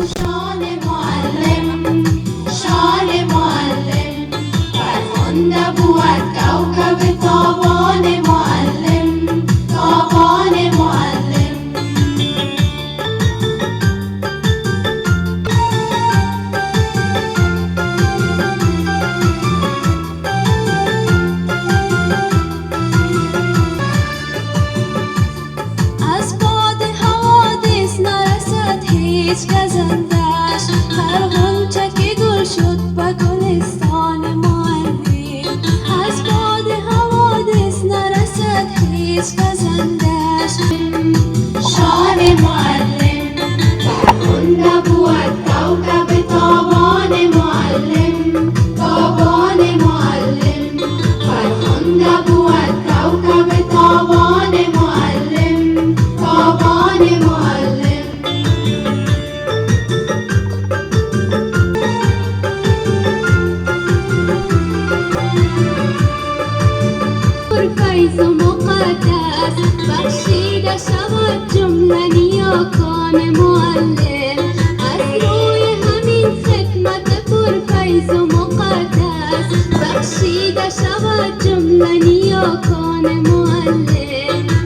شان معلم، شان معلم، فرخنده بود کوكب تابان معلم، تابان معلم. از باد حوادث نرسد هیچ گزندش، هر غنچه که گل شد به گلستان معلم. از باد حوادث نرسد هیچ گزندش. شان معلم، فرخنده بود کوكب تابان معلم، تابان معلم، فرخنده بود کوكب تابان معلم، تابان معلم. فیض و مقدس بخشیده شود جمله نیاکان معلم. از روی همین خدمت پرفیض و مقدس بخشیده شود جمله نیاکان معلم.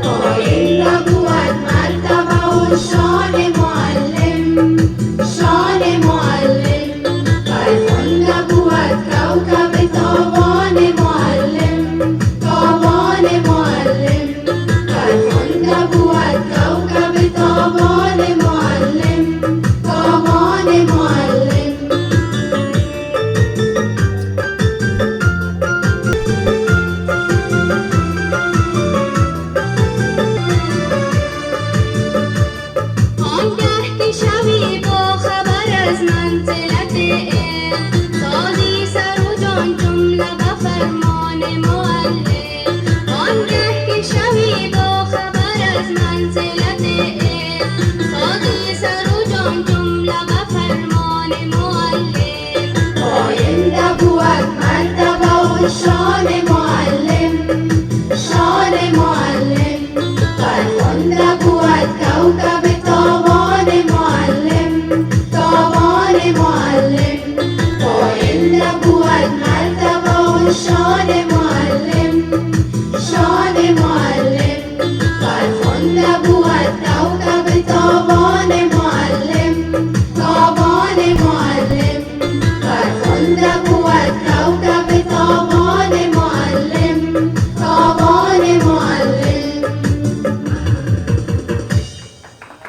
پایین بود مرتبه و شان معلم، شان معلم، فرخنده بود کوكب تابان معلم، تابان معلم، فرخنده بود کوكب تابان معلم، تابان معلم. آنگه که شوی با خبر از منزلت علم، سازی سر و جان جمله به فرمان معلم. آنگه که شوی با خبر از منزلت علم، سازی سر و جان جمله به فرمان معلم. پاینده بود مرتبه و شان معلم، شان معلم، فرخنده بود کوكب